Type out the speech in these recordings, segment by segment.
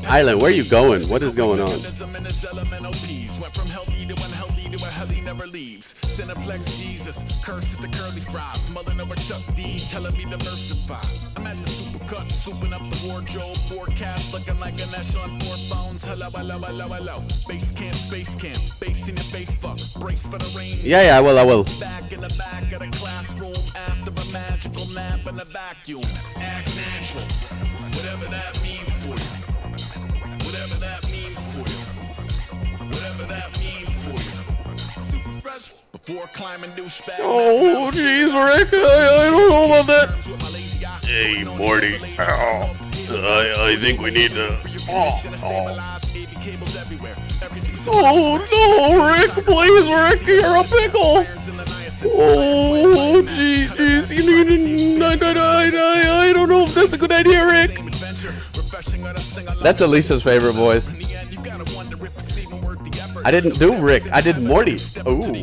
Island, where are you going? What is going on? Went from healthy to unhealthy to a hell he never leaves. Cineplex Jesus, curse at the curly fries. Mulling over Chuck D, telling me diversify. I'm at the supercut, souping up the wardrobe. Forecast looking like an Ash on 4 phones. Hello, hello, hello, hello. Base camp, bass in your face, fuck. Brace for the rain. Yeah, I will. Back in the back of the classroom after a magical nap in a vacuum. Act natural, whatever that means for you. Whatever that means for you. Whatever that means for you. Super fresh. Before climbing douchebag. Oh, jeez, Rick, I don't know about that. Hey, Morty. I think we need to. Oh no, Rick, please, Rick, you're a pickle. Oh, jeez, you need. I don't know if that's a good idea, Rick. That's Alicia's favorite voice. I didn't do Rick. I did Morty. Ooh.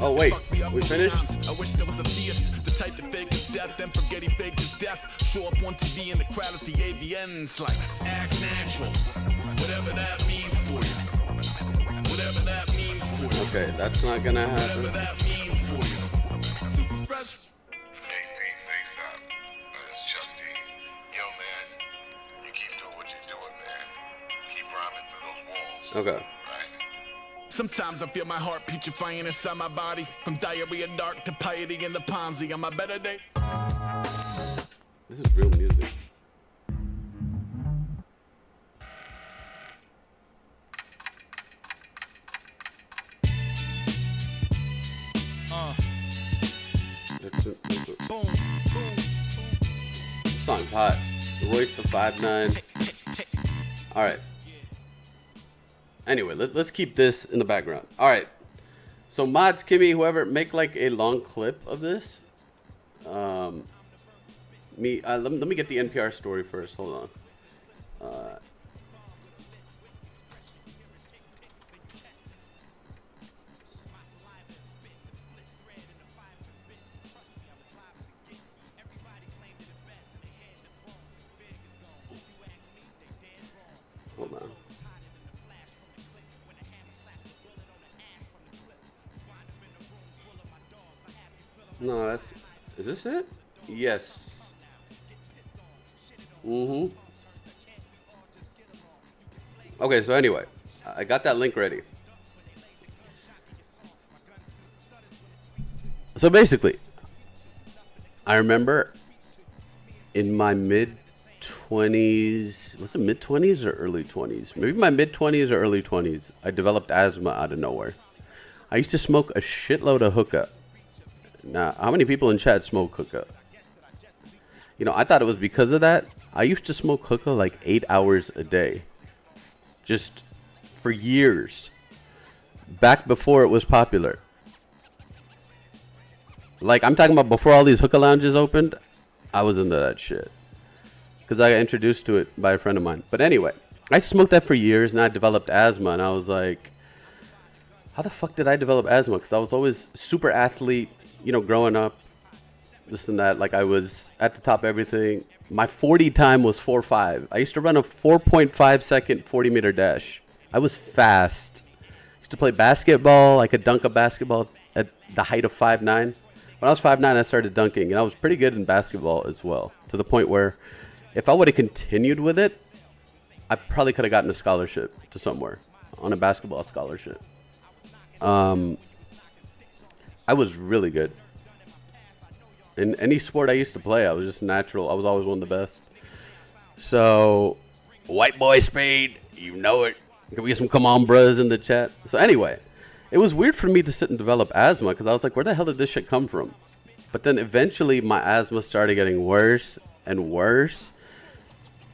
Oh wait, we finished? I wish there was a theist, the type that fake his death, then forget he faked his death. Show up on TV in the crowd at the AVNs like act natural. Whatever that means for you. Whatever that means for you. Okay, that's not gonna happen. Whatever that means for you. Super fresh. Hey, peace, ASAP. It's Chuck D. Yo, man, you keep doing what you're doing, man. Keep rhyming through those walls. Okay. Right? Sometimes I feel my heart putrefying inside my body. From diarrhea dark to piety in the Ponzi. On my better day. This is real music. Boom, boom. This song's hot. Royce the 5'9". All right. Anyway, let's keep this in the background. All right. So mods, Kimmy, whoever, make like a long clip of this. Let me get the NPR story first. Hold on. Hold on. No, that's... Is this it? Yes. Okay, so anyway, I got that link ready. So basically, I remember in my mid-20s, was it mid-20s or early 20s? Maybe my mid-20s or early 20s, I developed asthma out of nowhere. I used to smoke a shitload of hookah. Now, how many people in chat smoke hookah? You know, I thought it was because of that. I used to smoke hookah like 8 hours a day. Just for years. Back before it was popular. Like, I'm talking about before all these hookah lounges opened, I was into that shit. Because I got introduced to it by a friend of mine. But anyway, I smoked that for years and I developed asthma. And I was like, how the fuck did I develop asthma? Because I was always super athlete, you know, growing up. This and that. Like, I was at the top of everything. My 40 time was 4.5. I used to run a 4.5 second 40-meter dash. I was fast. Used to play basketball. I could dunk a basketball at the height of 5'9". When I was 5'9", I started dunking, and I was pretty good in basketball as well. To the point where, if I would have continued with it, I probably could have gotten a scholarship to somewhere on a basketball scholarship. I was really good. In any sport I used to play, I was just natural. I was always one of the best. So, white boy speed, you know it. Can we get some come on bros in the chat? So anyway, it was weird for me to sit and develop asthma because I was like, where the hell did this shit come from? But then eventually my asthma started getting worse and worse.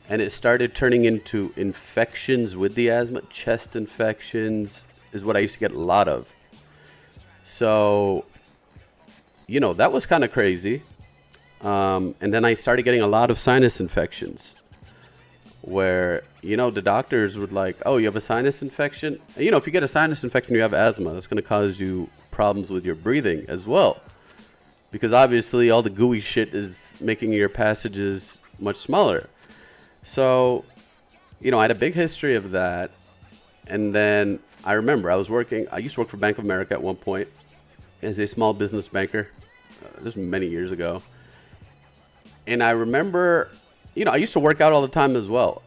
And it started turning into infections with the asthma. Chest infections is what I used to get a lot of. So, you know, that was kind of crazy. And then I started getting a lot of sinus infections where, you know, the doctors would like, oh, you have a sinus infection? And, you know, if you get a sinus infection, you have asthma. That's going to cause you problems with your breathing as well. Because obviously all the gooey shit is making your passages much smaller. So, I had a big history of that. And then I remember I used to work for Bank of America at one point as a small business banker. This was many years ago. And I remember, I used to work out all the time as well.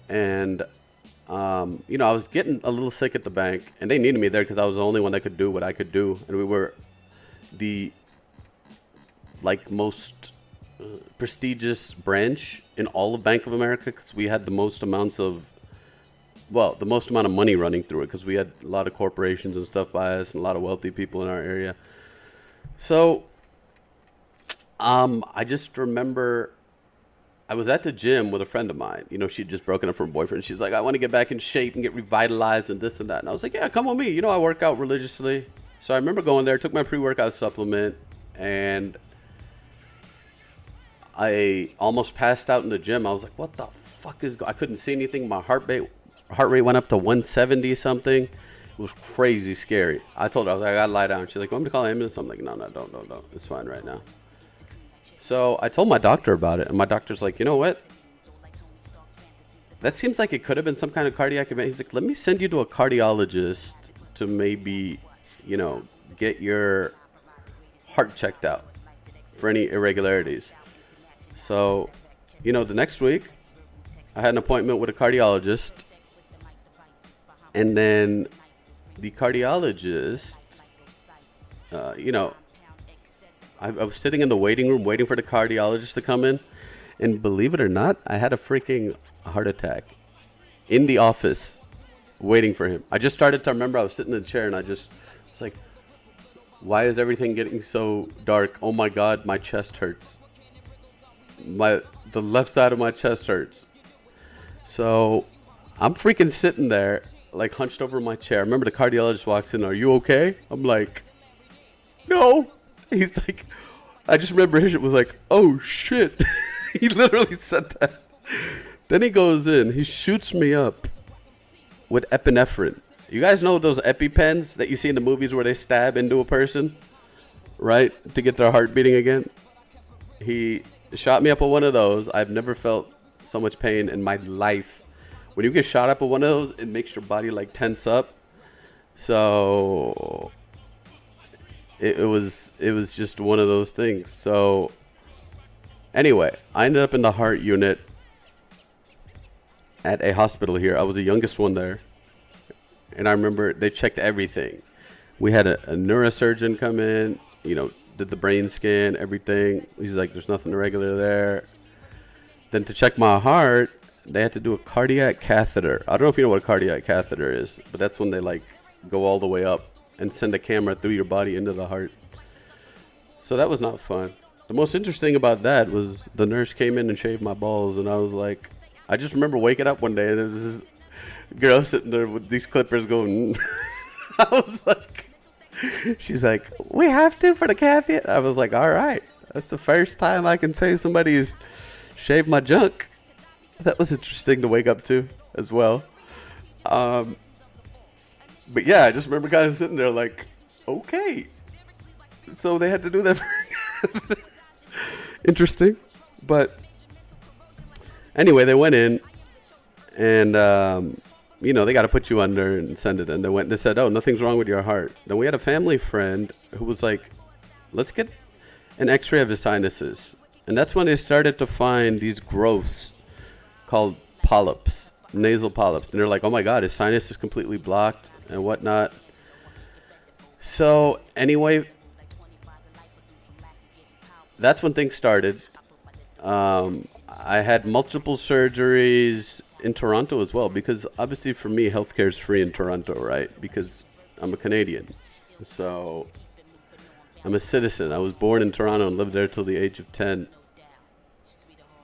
And, I was getting a little sick at the bank, and they needed me there because I was the only one that could do what I could do. And we were the, most prestigious branch in all of Bank of America because we had the most amount of money running through it because we had a lot of corporations and stuff by us and a lot of wealthy people in our area. So, I just remember I was at the gym with a friend of mine. She'd just broken up from her boyfriend. She's like, I want to get back in shape and get revitalized and this and that. And I was like, yeah, come with me. I work out religiously. So I remember going there, took my pre-workout supplement, and I almost passed out in the gym. I was like, what the fuck I couldn't see anything. My heart rate went up to 170 something. It was crazy scary. I told her, I was like, I gotta lie down. She's like, want me to call an ambulance? I'm like, no, don't. It's fine right now. So I told my doctor about it, and my doctor's like, you know what? That seems like it could have been some kind of cardiac event. He's like, let me send you to a cardiologist to maybe, get your heart checked out for any irregularities. So, the next week, I had an appointment with a cardiologist, and then the cardiologist, I was sitting in the waiting room waiting for the cardiologist to come in, and believe it or not, I had a freaking heart attack in the office waiting for him. I just started to remember I was sitting in the chair, and I just was like, why is everything getting so dark? Oh my God, my chest hurts. The left side of my chest hurts. So I'm freaking sitting there, like hunched over my chair. I remember the cardiologist walks in. Are you okay? I'm like, no. He's like, I just remember his shit was like, oh shit. He literally said that. Then he goes in. He shoots me up with epinephrine. You guys know those EpiPens that you see in the movies where they stab into a person, right, to get their heart beating again? He shot me up with one of those. I've never felt so much pain in my life. When you get shot up with one of those, it makes your body like tense up. So it was just one of those things. So anyway, I ended up in the heart unit at a hospital here. I was the youngest one there. And I remember they checked everything. We had a neurosurgeon come in, did the brain scan, everything. He's like, there's nothing irregular there. Then to check my heart, they had to do a cardiac catheter. I don't know if you know what a cardiac catheter is, but that's when they go all the way up and send a camera through your body into the heart. So that was not fun. The most interesting about that was the nurse came in and shaved my balls, and I was like, I just remember waking up one day and there's this girl sitting there with these clippers going. I was like, she's like, we have to for the catheter. I was like, all right. That's the first time I can say somebody's shaved my junk. That was interesting to wake up to as well. But yeah, I just remember guys sitting there like, okay. So they had to do that. Interesting. But anyway, they went in and, they got to put you under and send it in. They said, oh, nothing's wrong with your heart. Then we had a family friend who was like, let's get an x-ray of his sinuses. And that's when they started to find these growths called polyps, nasal polyps. And they're like, oh my God, his sinus is completely blocked and whatnot. So anyway, that's when things started. I had multiple surgeries in Toronto as well, because obviously for me, healthcare is free in Toronto, right? Because I'm a Canadian. So I'm a citizen. I was born in Toronto and lived there till the age of 10.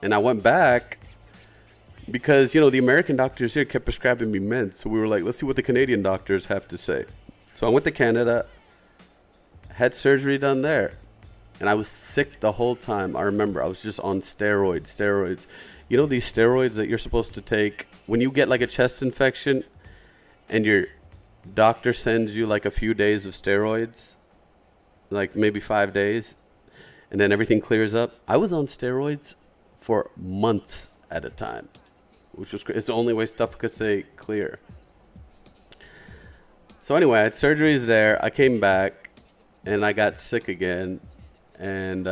And I went back because, the American doctors here kept prescribing me meds. So we were like, let's see what the Canadian doctors have to say. So I went to Canada, had surgery done there. And I was sick the whole time. I remember I was just on steroids. You know these steroids that you're supposed to take when you get like a chest infection and your doctor sends you like a few days of steroids, like maybe 5 days, and then everything clears up. I was on steroids for months at a time. which was it's the only way stuff could stay clear. So anyway, I had surgeries there. I came back, and I got sick again, and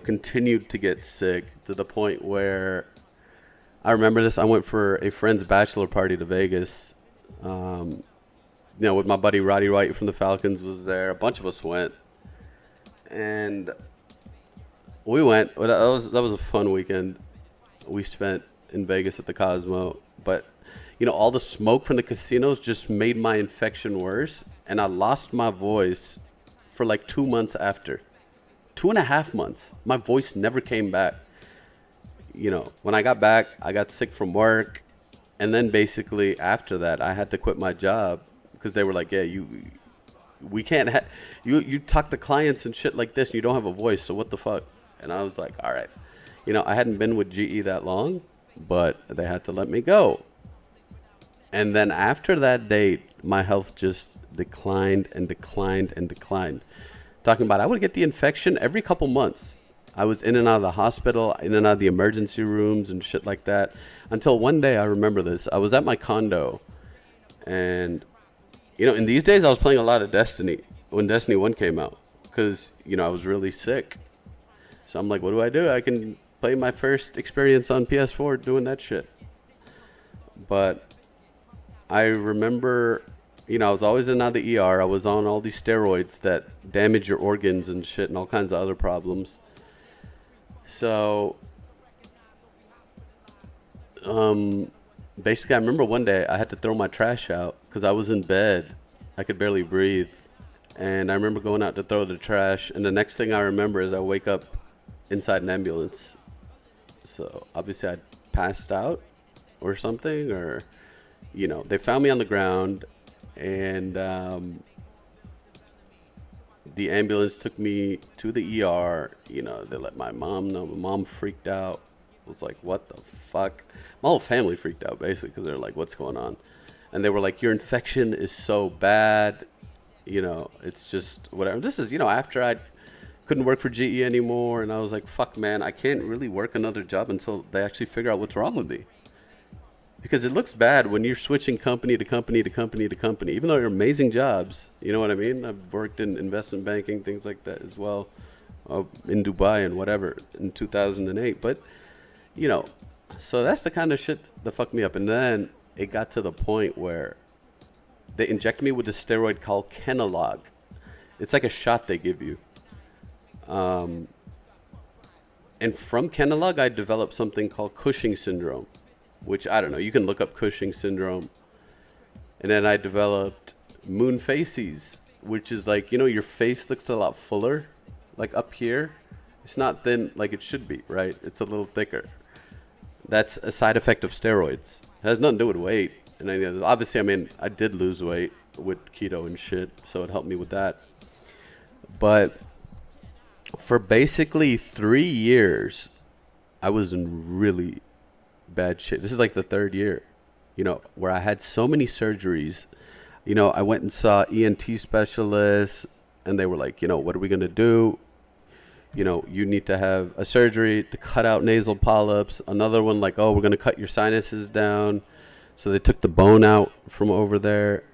continued to get sick to the point where I remember this. I went for a friend's bachelor party to Vegas. With my buddy Roddy Wright from the Falcons was there. A bunch of us went, and we went. That was a fun weekend we spent in Vegas at the Cosmo. But all the smoke from the casinos just made my infection worse, and I lost my voice for like 2 months after. 2.5 months. My voice never came back. When I got back, I got sick from work, and then basically after that, I had to quit my job because they were like, "Yeah, we can't you talk to clients and shit like this, and you don't have a voice, so what the fuck?" And I was like, "All right." I hadn't been with GE that long, but they had to let me go. And then after that date, my health just declined and declined and declined. Talking about, I would get the infection every couple months. I was in and out of the hospital, in and out of the emergency rooms and shit like that. Until one day, I remember this. I was at my condo, and in these days, I was playing a lot of Destiny when Destiny 1 came out, because I was really sick. So I'm like, what do? I can play my first experience on PS4 doing that shit. But I remember, I was always in and out of the ER. I was on all these steroids that damage your organs and shit and all kinds of other problems. So, basically, I remember one day I had to throw my trash out because I was in bed. I could barely breathe. And I remember going out to throw the trash. And the next thing I remember is I wake up inside an ambulance. So, obviously, I passed out or something. Or, they found me on the ground. And the ambulance took me to the ER. They let my mom know. My mom freaked out. Was like, what the fuck? My whole family freaked out, basically, because they're like, what's going on? And they were like, your infection is so bad. It's just whatever. This is, after I couldn't work for GE anymore. And I was like, fuck, man, I can't really work another job until they actually figure out what's wrong with me. Because it looks bad when you're switching company to company to company to company, even though they're amazing jobs. You know what I mean? I've worked in investment banking, things like that as well, in Dubai and whatever in 2008. But, so that's the kind of shit that fucked me up. And then it got to the point where they injected me with a steroid called Kenalog. It's like a shot they give you. And from Kenalog, I developed something called Cushing syndrome. Which, I don't know, you can look up Cushing syndrome. And then I developed moon facies, which is like, your face looks a lot fuller, like up here. It's not thin like it should be, right? It's a little thicker. That's a side effect of steroids. It has nothing to do with weight. And obviously, I did lose weight with keto and shit, so it helped me with that. But for basically 3 years, I was in really bad shit. This is like the third year, where I had so many surgeries. I went and saw ENT specialists, and they were like, what are we going to do? You need to have a surgery to cut out nasal polyps. Another one like, oh, we're going to cut your sinuses down. So they took the bone out from over there,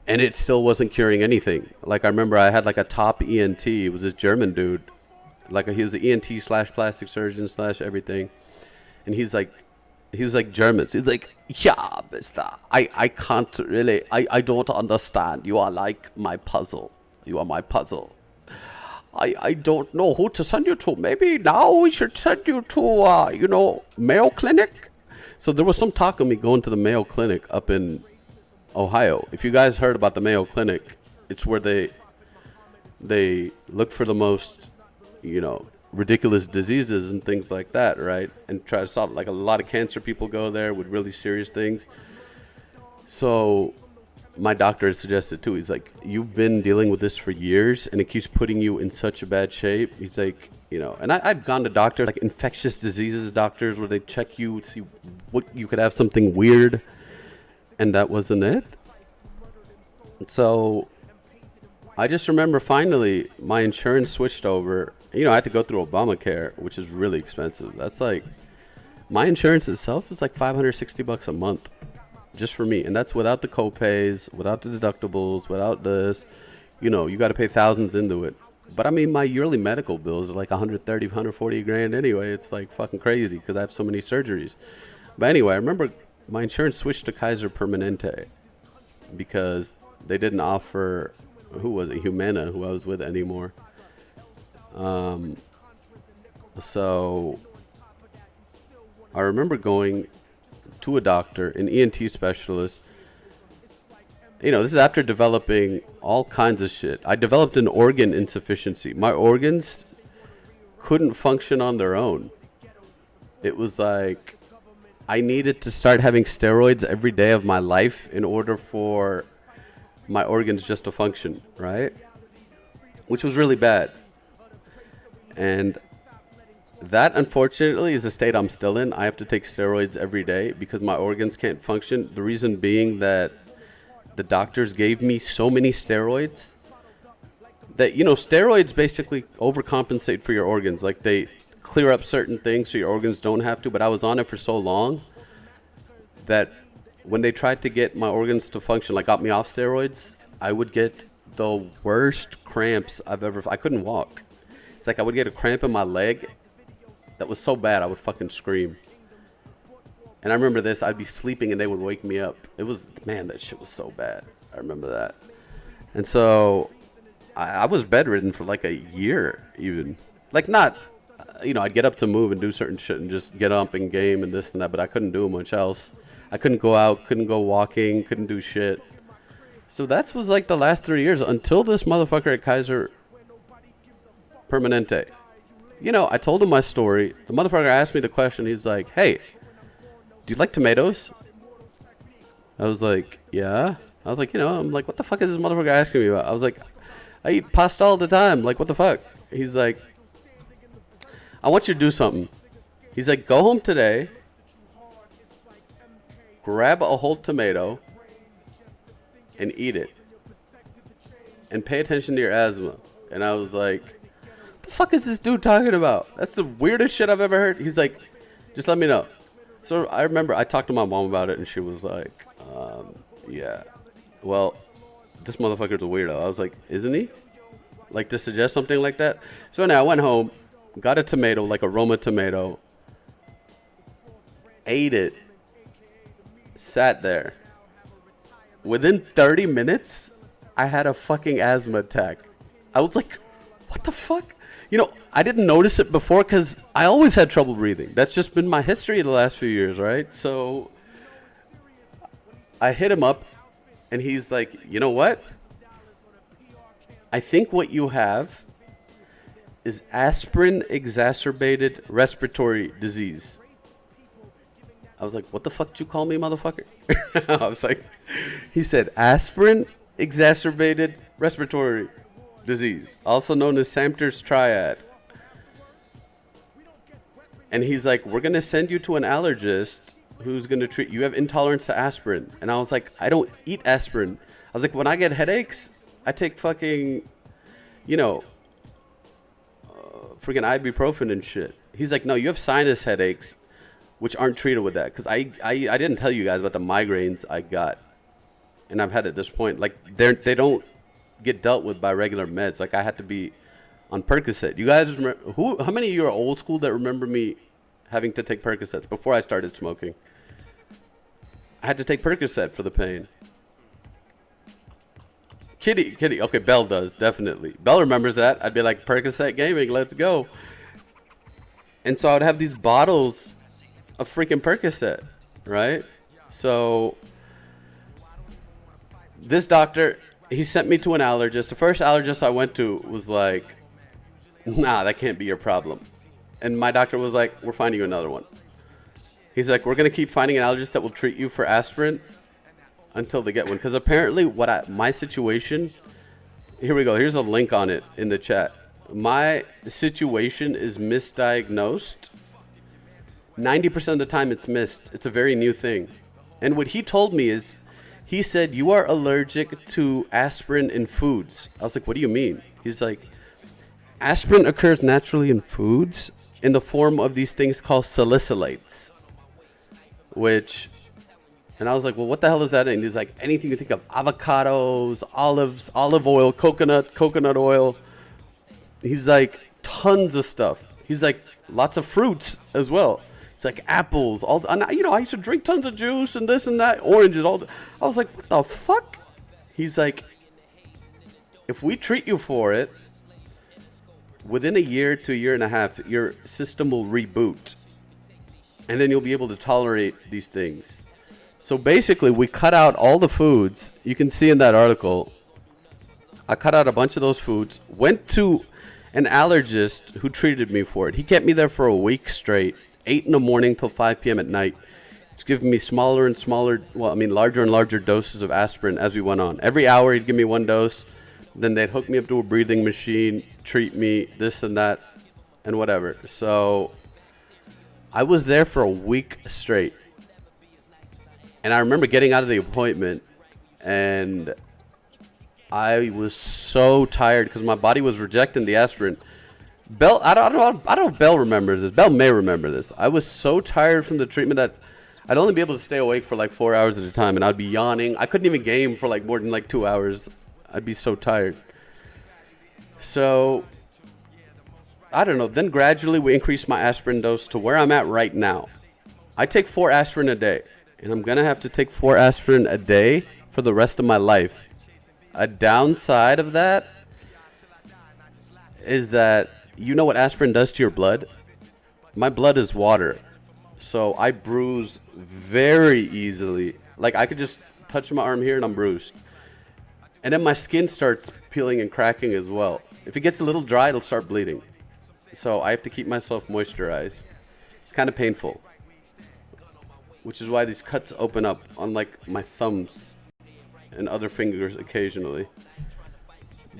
and it still wasn't curing anything. Like, I remember I had like a top ENT. It was this German dude. Like, he was an ENT / plastic surgeon / everything. And he was like German. So he's like, yeah, mister, I can't really, I don't understand. You are like my puzzle. You are my puzzle. I don't know who to send you to. Maybe now we should send you to, Mayo Clinic. So there was some talk of me going to the Mayo Clinic up in Ohio. If you guys heard about the Mayo Clinic, it's where they look for the most, ridiculous diseases and things like that, right? And try to solve, like, a lot of cancer people go there with really serious things. So my doctor suggested too, he's like, you've been dealing with this for years and it keeps putting you in such a bad shape. He's like, and I've gone to doctors, like infectious diseases doctors, where they check you to see what you could have something weird, and that wasn't it. So I just remember finally my insurance switched over. I had to go through Obamacare, which is really expensive. That's like My insurance itself is like $560 a month just for me. And that's without the copays, without the deductibles, without this. You know, you got to pay thousands into it. But I mean, my yearly medical bills are like 130, 140 grand anyway. It's like fucking crazy because I have so many surgeries. But anyway, I remember my insurance switched to Kaiser Permanente because they didn't offer, who was it, Humana, who I was with anymore. So I remember going to a doctor, an ENT specialist. You know, this is after developing all kinds of shit. I developed an organ insufficiency. My organs couldn't function on their own. It was like I needed to start having steroids every day of my life in order for my organs just to function, right? Which was really bad. And that, unfortunately, is a state I'm still in. I have to take steroids every day because my organs can't function. The reason being that the doctors gave me so many steroids that, you know, steroids basically overcompensate for your organs. Like, they clear up certain things so your organs don't have to. But I was on it for so long that when they tried to get my organs to function, like got me off steroids, I would get the worst cramps I've ever. I couldn't walk. It's like I would get a cramp in my leg that was so bad I would fucking scream. And I remember this, I'd be sleeping and they would wake me up. It was, man, that shit was so bad. I remember that. And so I was bedridden for like a year even. Like, not, you know, I'd get up to move and do certain shit and just get up and game and this and that, but I couldn't do much else. I couldn't go out, couldn't go walking, couldn't do shit. So that was like the last 3 years until this motherfucker at Kaiser Permanente. You know, I told him my story. The motherfucker asked me the question. He's like, hey, do you like tomatoes? I was like, yeah. I was like, you know, I'm like, what the fuck is this motherfucker asking me about? I was like, I eat pasta all the time. Like, what the fuck? He's like, I want you to do something. He's like, go home today, grab a whole tomato, and eat it. And pay attention to your asthma. And I was like, what the fuck is this dude talking about? That's the weirdest shit I've ever heard. He's like, just let me know. So I remember I talked to my mom about it, and she was like, yeah, well, this motherfucker's a weirdo. I was like, isn't he? Like, to suggest something like that? So now I went home, got a tomato, like a Roma tomato, ate it, sat there. Within 30 minutes, I had a fucking asthma attack. I was like, what the fuck? You know, I didn't notice it before because I always had trouble breathing. That's just been my history the last few years, right? So I hit him up, and he's like, you know what? I think what you have is aspirin exacerbated respiratory disease. I was like, what the fuck did you call me, motherfucker? I was like, he said aspirin exacerbated respiratory disease, also known as Samter's triad. And he's like, we're going to send you to an allergist who's going to treat you. You have intolerance to aspirin. And I was like, I don't eat aspirin. I was like, when I get headaches, I take fucking, you know, freaking ibuprofen and shit. He's like, no, you have sinus headaches, which aren't treated with that. Because I didn't tell you guys about the migraines I got. And I've had at this point, like, they don't get dealt with by regular meds. Like, I had to be on Percocet. You guys remember, how many of you are old school that remember me having to take Percocets before I started smoking? I had to take Percocet for the pain. Kitty, okay, Belle does, definitely. Belle remembers that. I'd be like, Percocet gaming, let's go. And so I would have these bottles of freaking Percocet, right? So this doctor, he sent me to an allergist. The first allergist I went to was like, nah, that can't be your problem. And my doctor was like, we're finding you another one. He's like, we're going to keep finding an allergist that will treat you for aspirin until they get one. Because apparently my situation, here we go. Here's a link on it in the chat. My situation is misdiagnosed. 90% of the time it's missed. It's a very new thing. And what he told me is, he said, you are allergic to aspirin in foods. I was like, what do you mean? He's like, aspirin occurs naturally in foods in the form of these things called salicylates. and I was like, well, what the hell is that? And he's like, anything you think of, avocados, olives, olive oil, coconut oil. He's like, tons of stuff. He's like, lots of fruits as well. It's like apples, and I used to drink tons of juice and this and that, oranges, I was like, what the fuck? He's like, if we treat you for it, within a year to a year and a half, your system will reboot. And then you'll be able to tolerate these things. So basically, we cut out all the foods. You can see in that article, I cut out a bunch of those foods, went to an allergist who treated me for it. He kept me there for a week straight, 8 in the morning till 5 p.m. at night. He's giving me larger and larger doses of aspirin as we went on. Every hour, he'd give me one dose. Then they'd hook me up to a breathing machine, treat me, this and that, and whatever. So I was there for a week straight. And I remember getting out of the appointment, and I was so tired because my body was rejecting the aspirin. Bell, I don't know if Bell remembers this. Bell may remember this. I was so tired from the treatment that I'd only be able to stay awake for like 4 hours at a time, and I'd be yawning. I couldn't even game for like more than like 2 hours. I'd be so tired. So, I don't know. Then gradually we increased my aspirin dose to where I'm at right now. I take 4 aspirin a day. And I'm going to have to take 4 aspirin a day for the rest of my life. A downside of that is that you know what aspirin does to your blood? My blood is water. So I bruise very easily. Like I could just touch my arm here and I'm bruised. And then my skin starts peeling and cracking as well. If it gets a little dry, it'll start bleeding. So I have to keep myself moisturized. It's kind of painful. Which is why these cuts open up on like my thumbs and other fingers occasionally.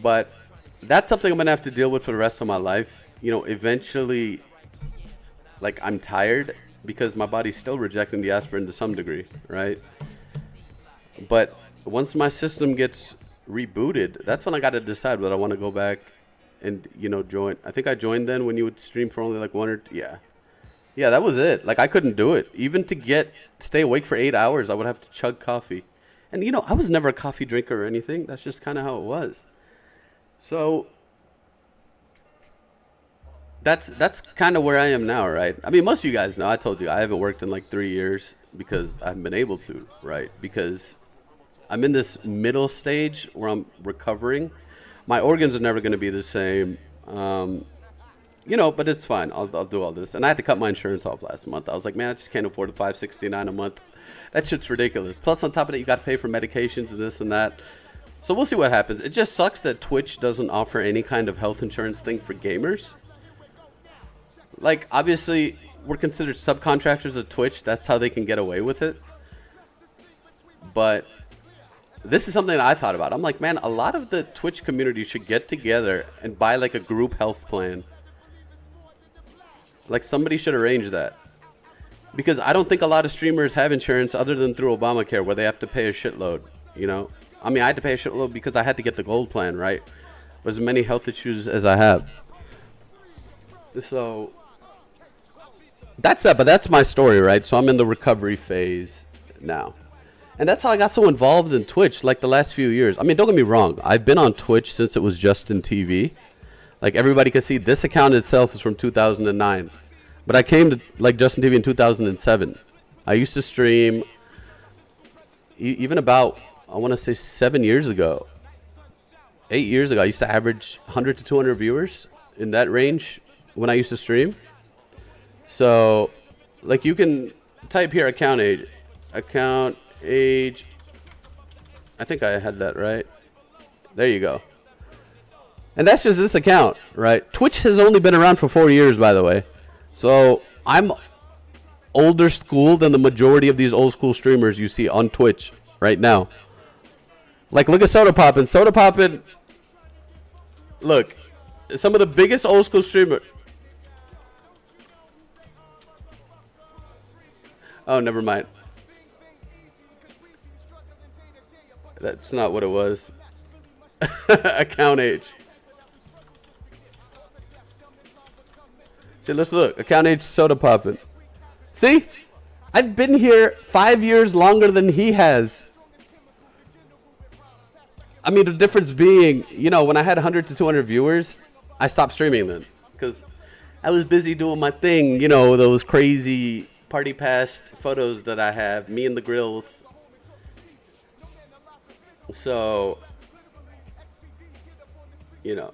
But that's something I'm gonna have to deal with for the rest of my life. You know, eventually, like I'm tired because my body's still rejecting the aspirin to some degree, right? But once my system gets rebooted, that's when I gotta decide whether I want to go back and, you know, join. I think I joined then when you would stream for only like 1 or 2. Yeah, that was it. Like, I couldn't do it. Even to stay awake for 8 hours, I would have to chug coffee. And, you know, I was never a coffee drinker or anything. That's just kind of how it was. So, that's kind of where I am now, right? I mean, most of you guys know. I told you, I haven't worked in like 3 years because I haven't been able to, right? Because I'm in this middle stage where I'm recovering. My organs are never going to be the same. You know, but it's fine. I'll do all this. And I had to cut my insurance off last month. I was like, man, I just can't afford the $569 a month. That shit's ridiculous. Plus, on top of that, you got to pay for medications and this and that. So we'll see what happens. It just sucks that Twitch doesn't offer any kind of health insurance thing for gamers. Like, obviously, we're considered subcontractors of Twitch. That's how they can get away with it. But this is something that I thought about. I'm like, man, a lot of the Twitch community should get together and buy like a group health plan. Like somebody should arrange that. Because I don't think a lot of streamers have insurance other than through Obamacare where they have to pay a shitload, you know? I mean, I had to pay a shitload because I had to get the gold plan, right? With as many health issues as I have. So, that's that, but that's my story, right? So I'm in the recovery phase now. And that's how I got so involved in Twitch like the last few years. I mean, don't get me wrong. I've been on Twitch since it was Justin TV. Like everybody can see, this account itself is from 2009. But I came to like Justin TV in 2007. I used to stream even about, I want to say 7 years ago. 8 years ago, I used to average 100 to 200 viewers in that range when I used to stream. So, like you can type here account age. Account age. I think I had that right. There you go. And that's just this account, right? Twitch has only been around for 4 years, by the way. So I'm older school than the majority of these old school streamers you see on Twitch right now. Like, look at Soda Poppin'. Soda Poppin', look, some of the biggest old school streamers. Oh, never mind. That's not what it was. Account age. See, let's look. Account age Soda Poppin'. See? I've been here 5 years longer than he has. I mean, the difference being, you know, when I had 100 to 200 viewers, I stopped streaming then because I was busy doing my thing. You know, those crazy party past photos that I have, me and the grills. So, you know.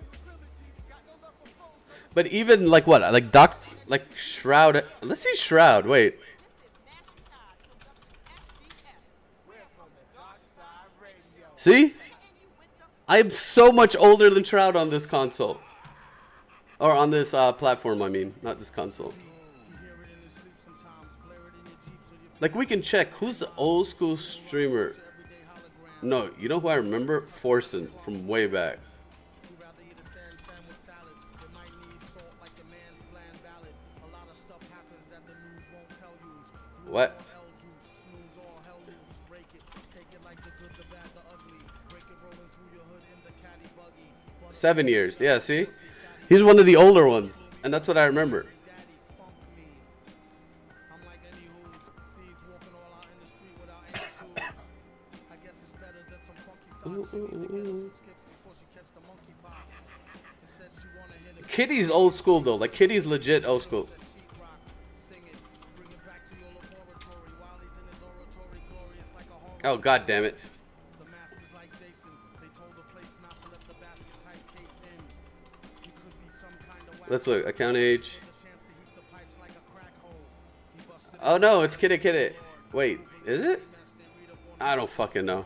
But even like what? Like Shroud. Let's see Shroud. Wait. See? I am so much older than Shroud on this console. Or on this platform, I mean. Not this console. Like, we can check. Who's the old school streamer? No, you know who I remember? Forsen from way back. What? 7 years. Yeah, see? He's one of the older ones. And that's what I remember. Kitty's old school though. Like Kitty's legit old school. Oh, god damn it. Let's look. Account age. Oh no, it's Kitty Kitty. Wait, is it? I don't fucking know.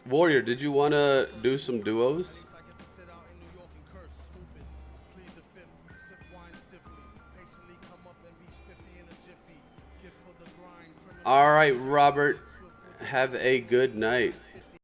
Warrior, did you want to do some duos? All right, Robert. Have a good night.